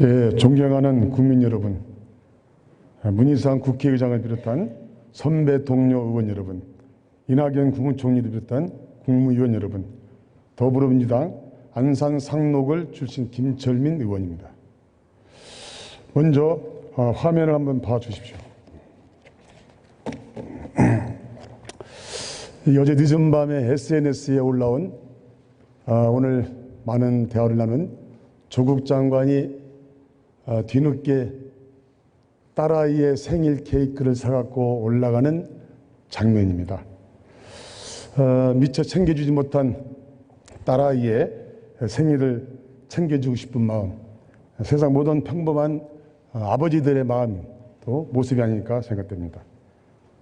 예, 존경하는 국민 여러분, 문희상 국회의장을 비롯한 선배 동료 의원 여러분, 이낙연 국무총리를 비롯한 국무위원 여러분, 더불어민주당 안산 상록을 출신 김철민 의원입니다. 먼저 화면을 한번 봐주십시오. 어제 늦은 밤에 SNS에 올라온 오늘 많은 대화를 나눈 조국 장관이 뒤늦게 딸아이의 생일 케이크를 사갖고 올라가는 장면입니다. 미처 챙겨주지 못한 딸아이의 생일을 챙겨주고 싶은 마음, 세상 모든 평범한 아버지들의 마음도 모습이 아닐까 생각됩니다.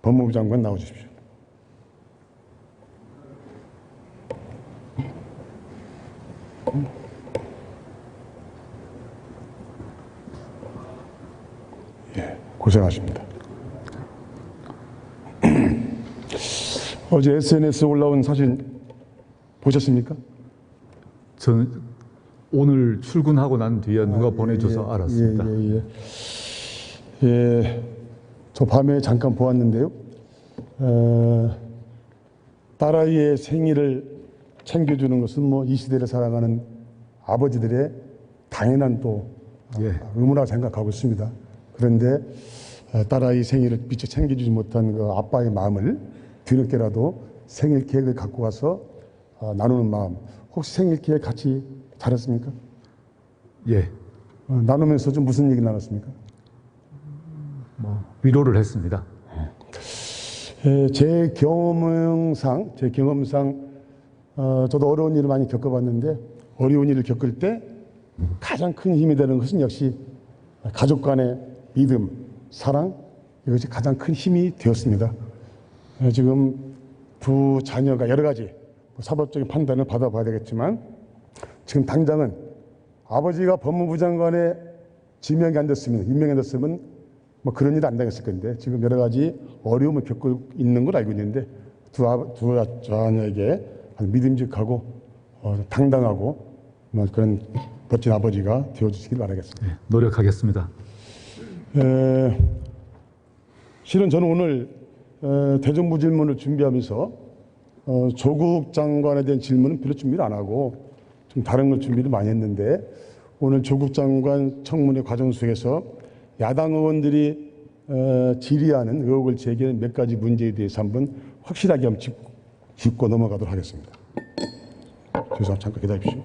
법무부 장관 나와주십시오. 예, 고생하십니다. 어제 SNS에 올라온 사진 보셨습니까? 저는 오늘 출근하고 난 뒤에 누가 보내줘서 알았습니다. 저 밤에 잠깐 보았는데요. 딸아이의 생일을 챙겨주는 것은 뭐 이 시대를 살아가는 아버지들의 당연한 또 의무라고 생각하고 있습니다. 그런데 딸아이 생일을 미처 챙겨주지 못한 그 아빠의 마음을 뒤늦게라도 생일 케이크를 갖고 와서 나누는 마음, 혹시 생일 케이크 같이 잘했습니까? 예. 나누면서 좀 무슨 얘기 나눴습니까? 위로를 했습니다. 제 경험상 저도 어려운 일을 많이 겪어봤는데 어려운 일을 겪을 때 가장 큰 힘이 되는 것은 역시 가족 간의 믿음, 사랑, 이것이 가장 큰 힘이 되었습니다. 지금 두 자녀가 여러 가지 사법적인 판단을 받아봐야 되겠지만 지금 당장은 아버지가 법무부 장관에 임명이 안 됐으면 뭐 그런 일이 안 당했을 건데 지금 여러 가지 어려움을 겪고 있는 걸 알고 있는데 두 자녀에게 믿음직하고 당당하고 그런 멋진 아버지가 되어주시길 바라겠습니다. 네, 노력하겠습니다. 실은 저는 오늘 대정부 질문을 준비하면서 조국 장관에 대한 질문은 별로 준비를 안 하고 좀 다른 걸 준비를 많이 했는데 오늘 조국 장관 청문회 과정 속에서 야당 의원들이 질의하는 의혹을 제기하는 몇 가지 문제에 대해서 한번 확실하게 한번 짚고 넘어가도록 하겠습니다. 죄송합니다. 잠깐 기다리십시오.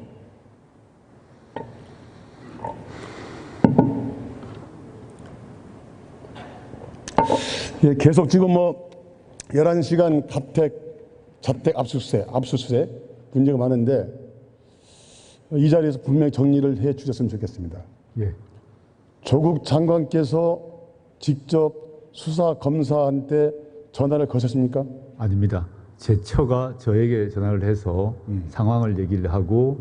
예, 계속 지금 11시간 자택 압수수색 문제가 많은데 이 자리에서 분명히 정리를 해 주셨으면 좋겠습니다. 예. 조국 장관께서 직접 수사 검사한테 전화를 거셨습니까? 아닙니다. 제 처가 저에게 전화를 해서 상황을 얘기를 하고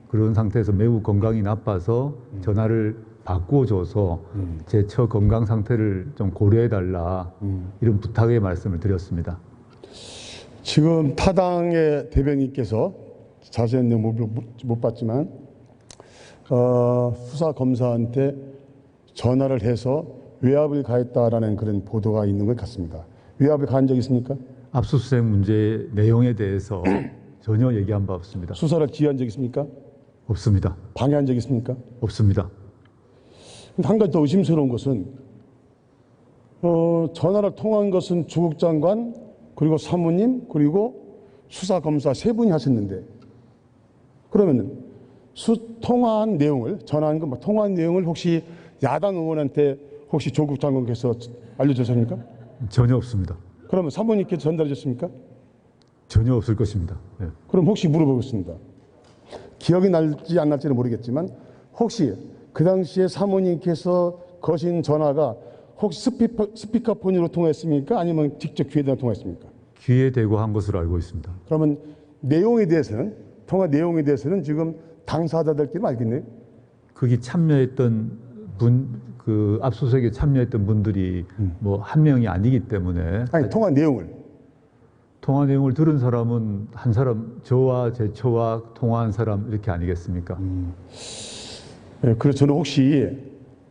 그런 상태에서 매우 건강이 나빠서 전화를 바꿔줘서 제 처 건강 상태를 좀 고려해달라 이런 부탁의 말씀을 드렸습니다. 지금 타당의 대변인께서 자세한 내용 못 봤지만 수사 검사한테 전화를 해서 외압을 가했다라는 그런 보도가 있는 것 같습니다. 외압을 가한 적 있습니까? 압수수색 문제 내용에 대해서 전혀 얘기한 바 없습니다. 수사를 지휘한 적 있습니까? 없습니다. 방해한 적 있습니까? 없습니다. 한 가지 더 의심스러운 것은 전화를 통한 것은 조국 장관 그리고 사모님 그리고 수사검사 세 분이 하셨는데 그러면 통화한 내용을 통화한 내용을 혹시 야당 의원한테 혹시 조국 장관께서 알려주셨습니까? 전혀 없습니다. 그러면 사모님께 전달해 줬습니까? 전혀 없을 것입니다. 네. 그럼 혹시 물어보겠습니다. 기억이 날지 안 날지는 모르겠지만 혹시 그 당시에 사모님께서 거신 전화가 혹시 스피커폰으로 통화했습니까? 아니면 직접 귀에 대고 통화했습니까? 귀에 대고 한 것으로 알고 있습니다. 그러면 통화 내용에 대해서는 지금 당사자들끼리 알겠네요. 거기 참여했던 그 압수수색에 참여했던 분들이 뭐 한 명이 아니기 때문에 아니 통화 내용을 들은 사람은 한 사람, 저와 제 처와 통화한 사람 이렇게 아니겠습니까? 그래서 저는 혹시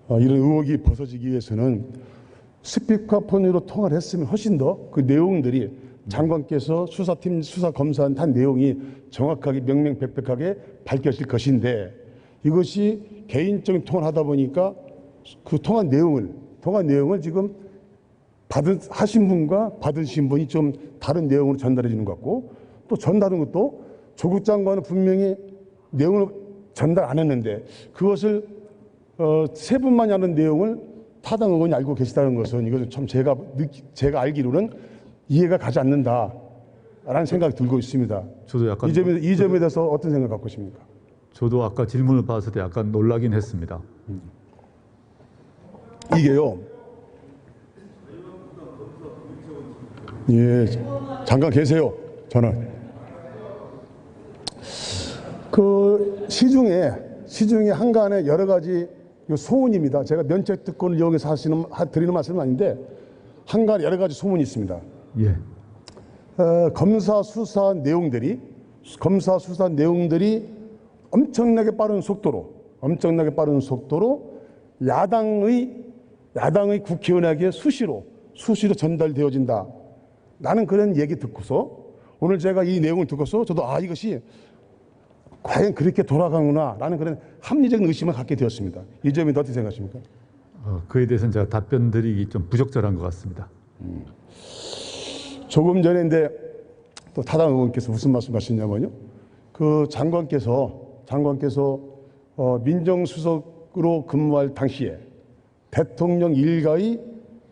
이런 의혹이 벗어지기 위해서는 스피커폰으로 통화를 했으면 훨씬 더 그 내용들이 장관께서 수사팀 수사검사한 한 내용이 정확하게 명명백백하게 밝혀질 것인데 이것이 개인적인 통화를 하다 보니까 그 통화 내용을 지금 하신 분과 받으신 분이 좀 다른 내용으로 전달해 주는 것 같고 또 전달하는 것도 조국 장관은 분명히 내용을 전달 안 했는데 그것을 세 분만이 아는 내용을 타당 의원이 알고 계시다는 것은 이것은 참 제가 알기로는 이해가 가지 않는다라는 생각이 들고 있습니다. 저도 약간 이 점에 대해서 어떤 생각 갖고 계십니까? 저도 아까 질문을 봤을 때 약간 놀라긴 했습니다. 이게요. 예, 잠깐 계세요. 저는 그 시중에 한간에 여러 가지 소문입니다. 제가 면책 특권을 이용해서 드리는 말씀은 아닌데 한간에 여러 가지 소문이 있습니다. 예. 검사 수사 내용들이 엄청나게 빠른 속도로 야당의 국회의원에게 수시로 전달되어진다. 나는 그런 얘기 듣고서 오늘 제가 이 내용을 듣고서 저도 이것이 과연 그렇게 돌아가구나라는 그런 합리적인 의심을 갖게 되었습니다. 이 점에 어떻게 생각하십니까? 그에 대해서는 제가 답변 드리기 좀 부적절한 것 같습니다. 조금 전에 또 타당 의원께서 무슨 말씀하셨냐면요. 그 장관께서 민정수석으로 근무할 당시에 대통령 일가의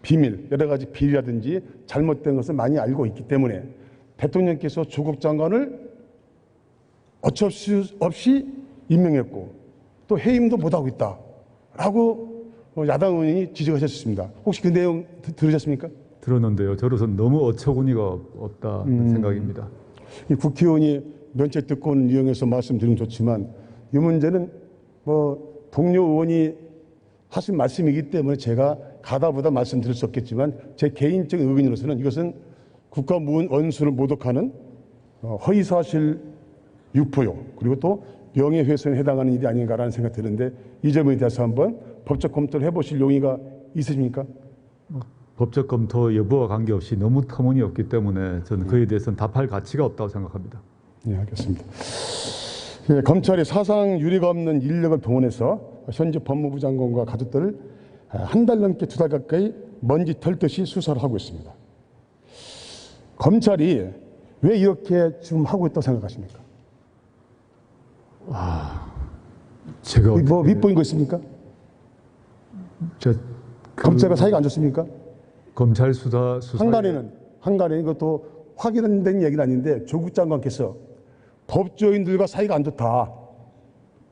비밀, 여러 가지 비리라든지 잘못된 것을 많이 알고 있기 때문에 대통령께서 조국 장관을 어쩔 수 없이 임명했고 또 해임도 못하고 있다라고 야당 의원이 지적하셨습니다. 혹시 그 내용 들으셨습니까? 들었는데요. 저로서는 너무 어처구니가 없다는 생각입니다. 이 국회의원이 면책특권을 이용해서 말씀드리면 좋지만 이 문제는 동료 의원이 하신 말씀이기 때문에 제가 가다보다 말씀드릴 수 없겠지만 제 개인적인 의견으로서는 이것은 국가원수를 모독하는 허위사실 유포요 그리고 또 명예훼손에 해당하는 일이 아닌가라는 생각이 드는데 이 점에 대해서 한번 법적 검토를 해보실 용의가 있으십니까? 법적 검토 여부와 관계없이 너무 터무니없기 때문에 저는 그에 대해서는 답할 가치가 없다고 생각합니다. 네, 알겠습니다. 예, 검찰이 사상 유례가 없는 인력을 동원해서 현재 법무부 장관과 가족들을 한 달 넘게 2달 가까이 먼지 털듯이 수사를 하고 있습니다. 검찰이 왜 이렇게 지금 하고 있다고 생각하십니까? 제가 윗보인 거 있습니까? 검찰과 사이가 안 좋습니까? 검찰 수사 한간에는 이것도 확인된 얘기는 아닌데 조국 장관께서 법조인들과 사이가 안 좋다.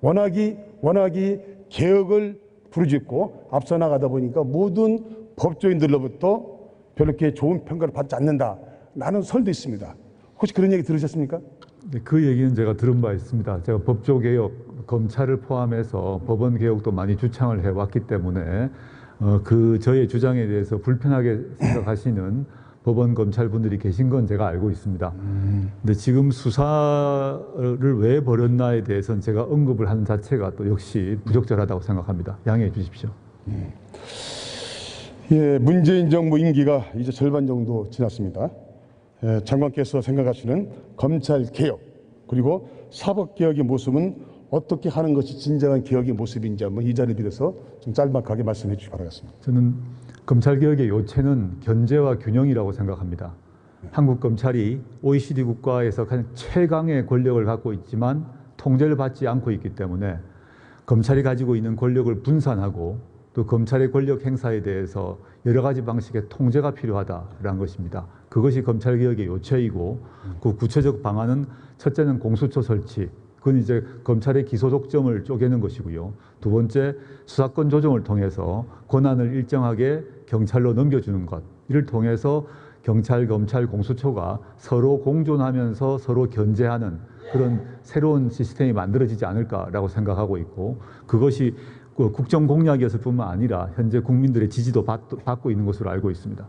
워낙이 개혁을 부르짖고 앞서 나가다 보니까 모든 법조인들로부터 별로 이렇게 좋은 평가를 받지 않는다. 라는 설도 있습니다. 혹시 그런 얘기 들으셨습니까? 네, 그 얘기는 제가 들은 바 있습니다. 제가 법조개혁, 검찰을 포함해서 법원 개혁도 많이 주창을 해왔기 때문에 저의 주장에 대해서 불편하게 생각하시는 법원 검찰 분들이 계신 건 제가 알고 있습니다. 근데 지금 수사를 왜 벌였나에 대해서는 제가 언급을 하는 자체가 또 역시 부적절하다고 생각합니다. 양해해 주십시오. 예, 문재인 정부 임기가 이제 절반 정도 지났습니다. 장관께서 생각하시는 검찰 개혁 그리고 사법 개혁의 모습은 어떻게 하는 것이 진정한 개혁의 모습인지 한번 이 자리에 빌어서 좀 짤막하게 말씀해 주시기 바라겠습니다. 저는 검찰 개혁의 요체는 견제와 균형이라고 생각합니다. 한국 검찰이 OECD 국가에서 가장 최강의 권력을 갖고 있지만 통제를 받지 않고 있기 때문에 검찰이 가지고 있는 권력을 분산하고 또 검찰의 권력 행사에 대해서 여러 가지 방식의 통제가 필요하다라는 것입니다. 그것이 검찰 개혁의 요체이고 그 구체적 방안은 첫째는 공수처 설치, 그건 이제 검찰의 기소 독점을 쪼개는 것이고요. 두 번째, 수사권 조정을 통해서 권한을 일정하게 경찰로 넘겨주는 것. 이를 통해서 경찰, 검찰, 공수처가 서로 공존하면서 서로 견제하는 그런 새로운 시스템이 만들어지지 않을까라고 생각하고 있고 그것이 국정 공약이었을 뿐만 아니라 현재 국민들의 지지도 받고 있는 것으로 알고 있습니다.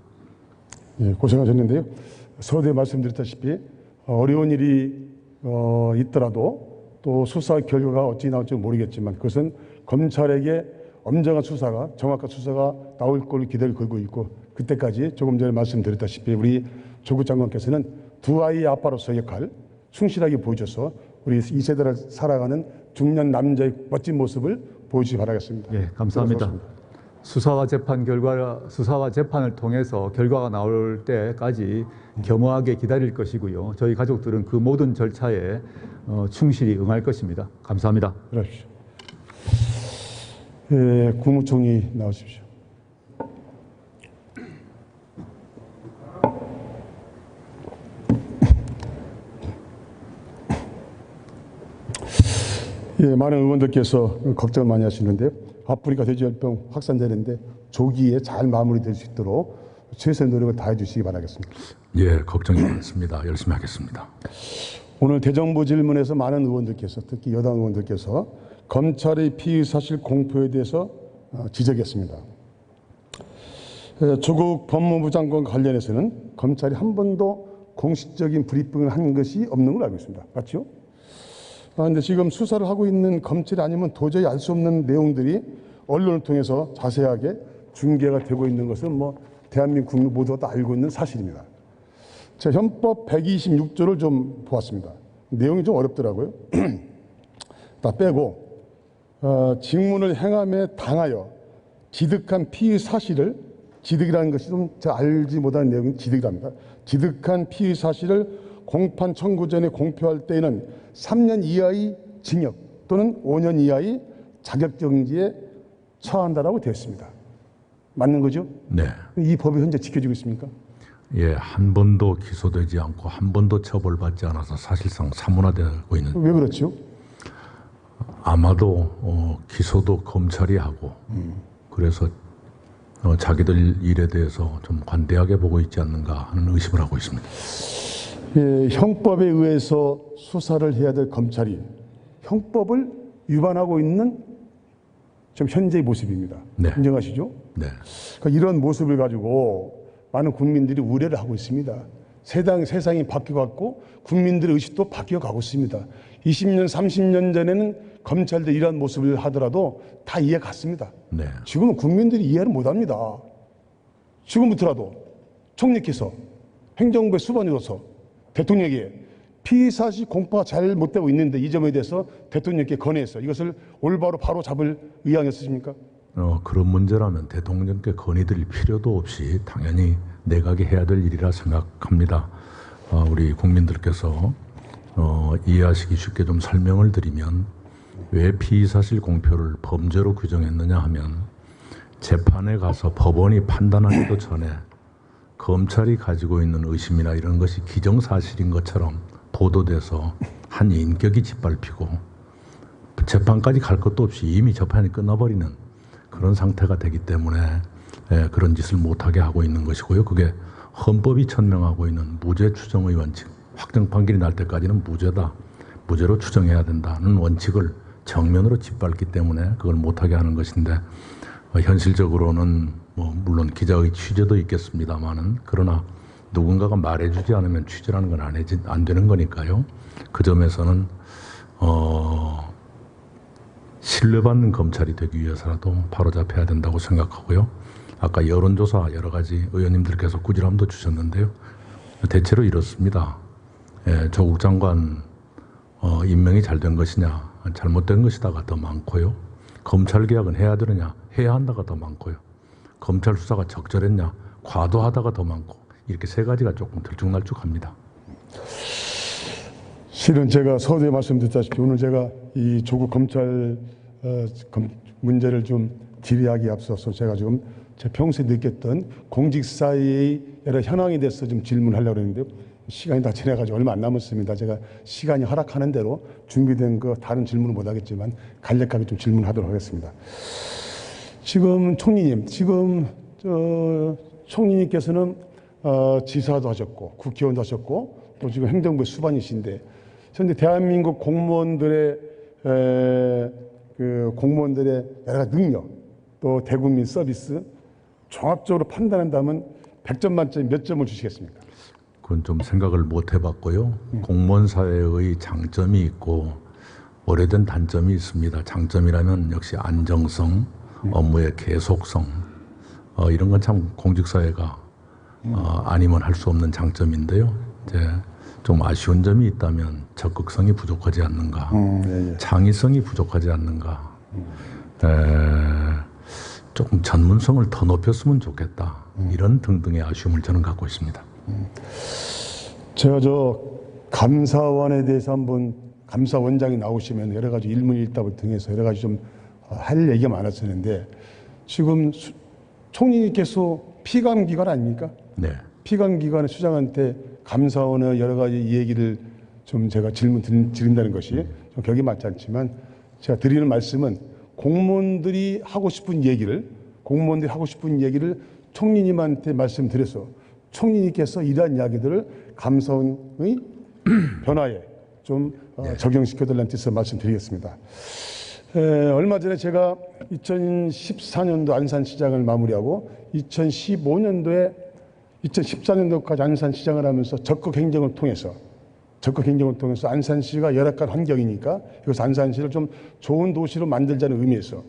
예, 고생하셨는데요. 서두에 말씀드렸다시피 어려운 일이 있더라도 또 수사 결과가 어찌 나올지 모르겠지만 그것은 검찰에게 엄정한 수사가, 정확한 수사가 나올 걸로 기대를 걸고 있고, 그때까지 조금 전에 말씀드렸다시피 우리 조국 장관께서는 두 아이의 아빠로서의 역할 충실하게 보여줘서 우리 이 세대를 살아가는 중년 남자의 멋진 모습을 보여주시 바라겠습니다. 예, 감사합니다. 수사와 재판을 통해서 결과가 나올 때까지 겸허하게 기다릴 것이고요. 저희 가족들은 그 모든 절차에 충실히 응할 것입니다. 감사합니다. 그러십시오. 예, 국무총리 나오십시오. 예, 많은 의원들께서 걱정 많이 하시는데요. 아프리카 돼지열병 확산되는데 조기에 잘 마무리될 수 있도록 최선의 노력을 다해 주시기 바라겠습니다. 예, 걱정이 많습니다. 열심히 하겠습니다. 오늘 대정부 질문에서 많은 의원들께서, 특히 여당 의원들께서 검찰의 피의 사실 공표에 대해서 지적했습니다. 조국 법무부 장관 관련해서는 검찰이 한 번도 공식적인 브리핑을 한 것이 없는 걸로 알고 있습니다. 맞죠? 그런데 지금 수사를 하고 있는 검찰이 아니면 도저히 알 수 없는 내용들이 언론을 통해서 자세하게 중계가 되고 있는 것은 뭐 대한민국 국민 모두가 다 알고 있는 사실입니다. 제가 헌법 126조를 좀 보았습니다. 내용이 좀 어렵더라고요. 다 빼고 직문을 행함에 당하여 지득한 피의 사실을, 지득이라는 것이 좀 제가 알지 못하는 내용이 지득이랍니다. 지득한 피의 사실을 공판 청구 전에 공표할 때에는 3년 이하의 징역 또는 5년 이하의 자격정지에 처한다라고 되어 있습니다. 맞는 거죠? 네. 이 법이 현재 지켜지고 있습니까? 예, 한 번도 기소되지 않고 한 번도 처벌받지 않아서 사실상 사문화되고 있는. 왜 그렇죠? 아마도 기소도 검찰이 하고 그래서 자기들 일에 대해서 좀 관대하게 보고 있지 않는가 하는 의심을 하고 있습니다. 예, 형법에 의해서 수사를 해야 될 검찰이 형법을 위반하고 있는 지금 현재의 모습입니다. 네. 인정하시죠? 네. 그러니까 이런 모습을 가지고 많은 국민들이 우려를 하고 있습니다. 세상이 바뀌어갔고 국민들의 의식도 바뀌어가고 있습니다. 20년, 30년 전에는 검찰들이 이런 모습을 하더라도 다 이해 갔습니다. 네. 지금은 국민들이 이해를 못합니다. 지금부터라도 총리께서 행정부의 수반으로서 대통령에게 피의사실 공표가 잘 못되고 있는데 이 점에 대해서 대통령께 건의해서 이것을 올바로 바로 잡을 의향이 있으십니까? 그런 문제라면 대통령께 건의드릴 필요도 없이 당연히 내각이 해야 될 일이라 생각합니다. 우리 국민들께서 이해하시기 쉽게 좀 설명을 드리면 왜 피의사실 공표를 범죄로 규정했느냐 하면 재판에 가서 법원이 판단하기도 전에 검찰이 가지고 있는 의심이나 이런 것이 기정사실인 것처럼 보도돼서 한 인격이 짓밟히고 재판까지 갈 것도 없이 이미 재판이 끝나버리는 그런 상태가 되기 때문에 그런 짓을 못하게 하고 있는 것이고요. 그게 헌법이 천명하고 있는 무죄 추정의 원칙, 확정 판결이 날 때까지는 무죄다, 무죄로 추정해야 된다는 원칙을 정면으로 짓밟기 때문에 그걸 못하게 하는 것인데 현실적으로는 뭐 물론 기자의 취재도 있겠습니다만은 그러나 누군가가 말해주지 않으면 취재라는 건 안 되는 거니까요. 그 점에서는 신뢰받는 검찰이 되기 위해서라도 바로잡혀야 된다고 생각하고요. 아까 여론조사 여러 가지 의원님들께서 꾸지람도 주셨는데요. 대체로 이렇습니다. 조국 장관 임명이 잘 된 것이냐, 잘못된 것이다가 더 많고요. 검찰 개혁은 해야 되느냐, 해야 한다가 더 많고요. 검찰 수사가 적절했냐, 과도하다가 더 많고 이렇게 세 가지가 조금 들쭉날쭉합니다. 실은 제가 서두에 말씀드렸다시피 오늘 제가 이 조국 검찰 문제를 좀 질의하기에 앞서서 제가 좀 제 평소에 느꼈던 공직사회의 여러 현황에 대해서 좀 질문하려고 했는데요. 시간이 다 지나가지고 얼마 안 남았습니다. 제가 시간이 허락하는 대로 준비된 거 다른 질문은 못 하겠지만 간략하게 좀 질문하도록 하겠습니다. 지금 총리님, 총리님께서는 지사도 하셨고 국회의원도 하셨고 또 지금 행정부의 수반이신데 현재 대한민국 공무원들의 여러 가지 능력 또 대국민 서비스 종합적으로 판단한다면 100점 만점에 몇 점을 주시겠습니까? 그건 좀 생각을 못 해봤고요. 공무원 사회의 장점이 있고 오래된 단점이 있습니다. 장점이라면 역시 안정성, 업무의 계속성, 이런 건 참 공직사회가 아니면 할 수 없는 장점인데요. 이제 좀 아쉬운 점이 있다면 적극성이 부족하지 않는가, 창의성이 부족하지 않는가, 조금 전문성을 더 높였으면 좋겠다. 이런 등등의 아쉬움을 저는 갖고 있습니다. 제가 감사원에 대해서 한번 감사원장이 나오시면 여러 가지 일문일답을 통해서 여러 가지 좀 할 얘기가 많았었는데 지금 총리님께서 피감기관 아닙니까? 네. 피감기관의 수장한테 감사원의 여러 가지 얘기를 좀 제가 질문 드린다는 것이 좀 격이 맞지 않지만 제가 드리는 말씀은 공무원들이 하고 싶은 얘기를 총리님한테 말씀드려서 총리님께서 이러한 이야기들을 감사원의 변화에 좀 적용시켜달라는 뜻으로 말씀드리겠습니다. 얼마 전에 제가 2014년도 안산시장을 마무리하고 2014년도까지 안산시장을 하면서 적극 행정을 통해서 안산시가 열악한 환경이니까 그래서 안산시를 좀 좋은 도시로 만들자는 의미에서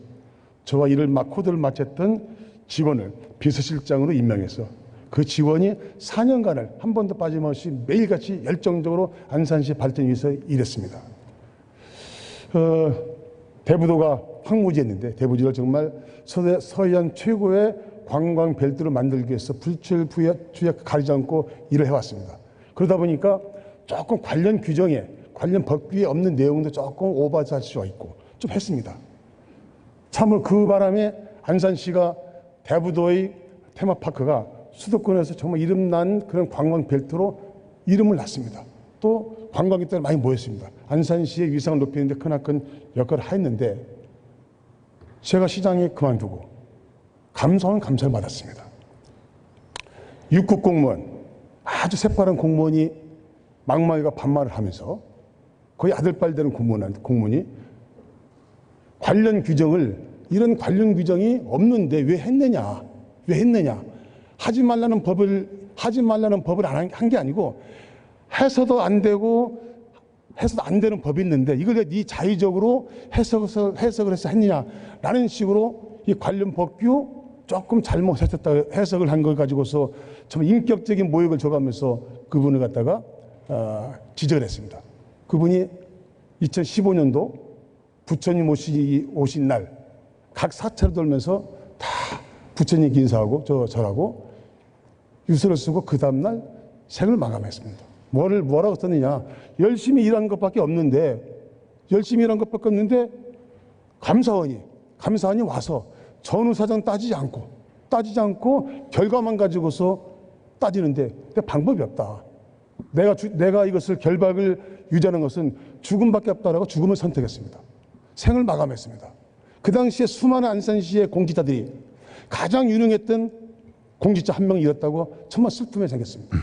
저와 코드를 맞췄던 직원을 비서실장으로 임명해서 그 직원이 4년간을 한 번도 빠짐없이 매일같이 열정적으로 안산시 발전을 위해서 일했습니다. 대부도가 황무지였는데 대부지를 정말 서해안 최고의 관광 벨트로 만들기 위해서 불철주야 가리지 않고 일을 해왔습니다. 그러다 보니까 조금 관련 규정에 관련 법규에 없는 내용도 조금 오버할 수가 있고 좀 했습니다. 참으로 그 바람에 안산시가 대부도의 테마파크가 수도권에서 정말 이름난 그런 관광 벨트로 이름을 났습니다. 또 관광객들이 많이 모였습니다. 안산시의 위상을 높이는 데 크나큰 역할을 했는데 제가 시장에 그만두고 감사원 감사를 받았습니다. 6급 공무원, 아주 새파란 공무원이 망망이가 반말을 하면서 거의 아들뻘 되는 공무원이 관련 규정을 이런 관련 규정이 없는데 왜 했느냐? 하지 말라는 법을 한 게 아니고 해서도 안 되는 법이 있는데 이걸 네 자의적으로 해석을 해서 했느냐라는 식으로 이 관련 법규 조금 잘못했다 해석을 한 걸 가지고서 참 인격적인 모욕을 줘가면서 그분을 갖다가 지적을 했습니다. 그분이 2015년도 부처님 오신 날 각 사찰을 돌면서 다 부처님 인사하고 저라고 유서를 쓰고 그 다음날 생을 마감했습니다. 뭐라고 썼느냐. 열심히 일한 것밖에 없는데 감사원이 와서 전후사정 따지지 않고 결과만 가지고서 따지는데 방법이 없다. 내가 이것을 결박을 유지하는 것은 죽음밖에 없다라고 죽음을 선택했습니다. 생을 마감했습니다. 그 당시에 수많은 안산시의 공직자들이 가장 유능했던 공직자 한 명 잃었다고 정말 슬픔에 생겼습니다.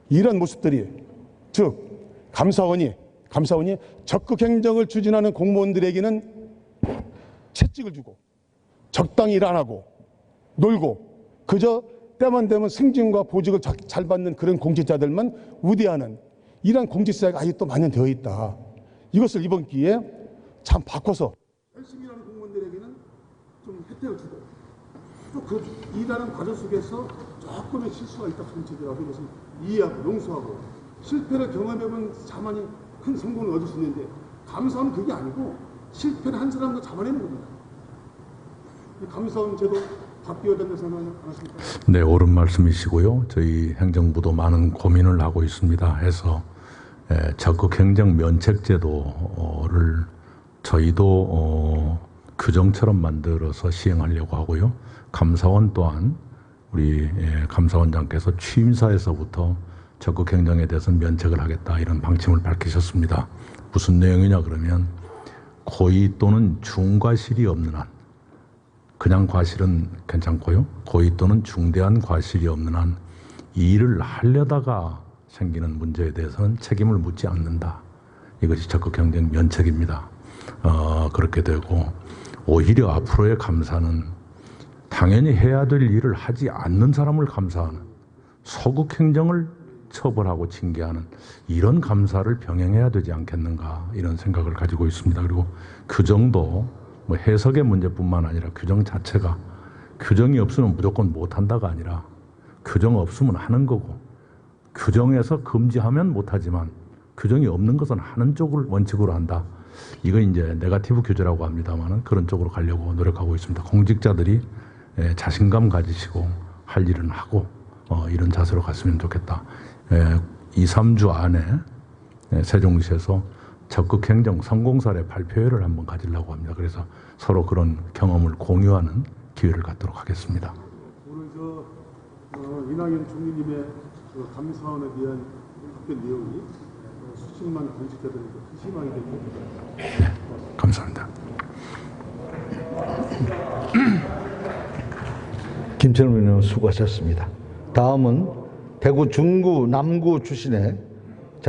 이런 모습들이 즉 감사원이 적극 행정을 추진하는 공무원들에게는 채찍을 주고 적당히 일 안 하고 놀고 그저 때만 되면 승진과 보직을 잘 받는 그런 공직자들만 우대하는 이러한 공직사회가 아직도 만연되어 있다. 이것을 이번 기회에 참 바꿔서 열심히 일하는 공무원들에게는 좀 혜택을 주고 또 그 일하는 과정 속에서 조금의 실수가 있다 손치더라도 이것을 이해하고 용서하고 실패를 경험해본 자만이 큰 성공을 얻을 수 있는데 감사원은 그게 아니고 실패를 한 사람도 잡아내는 겁니다. 감사원 제도 바뀌어야 된다고 생각하지 않습니까? 네, 옳은 말씀이시고요. 저희 행정부도 많은 고민을 하고 있습니다. 해서 적극 행정 면책 제도를 저희도 규정처럼 만들어서 시행하려고 하고요. 감사원 또한 우리 감사원장께서 취임사에서부터 적극 행정에 대해서 면책을 하겠다 이런 방침을 밝히셨습니다. 무슨 내용이냐 그러면 고의 또는 중과실이 없는 한 그냥 과실은 괜찮고요. 고의 또는 중대한 과실이 없는 한 이 일을 하려다가 생기는 문제에 대해서는 책임을 묻지 않는다. 이것이 적극 행정 면책입니다. 그렇게 되고 오히려 앞으로의 감사는 당연히 해야 될 일을 하지 않는 사람을 감사하는 소극 행정을 처벌하고 징계하는 이런 감사를 병행해야 되지 않겠는가 이런 생각을 가지고 있습니다. 그리고 규정도 뭐 해석의 문제뿐만 아니라 규정 자체가 규정이 없으면 무조건 못한다가 아니라 규정 없으면 하는 거고 규정에서 금지하면 못하지만 규정이 없는 것은 하는 쪽을 원칙으로 한다. 이거 이제 네거티브 규제라고 합니다만은 그런 쪽으로 가려고 노력하고 있습니다. 공직자들이 자신감 가지시고 할 일은 하고 이런 자세로 갔으면 좋겠다. 2, 3주 안에 세종시에서 적극 행정 성공 사례 발표회를 한번 가지려고 합니다. 그래서 서로 그런 경험을 공유하는 기회를 갖도록 하겠습니다. 오늘 이낙연 총리님의 감사원에 대한 답변 내용이 수십만 공직자들에게 큰 희망이 될 겁니다. 네, 감사합니다. 김천훈 의원 수고하셨습니다. 다음은 대구 중구 남구 출신의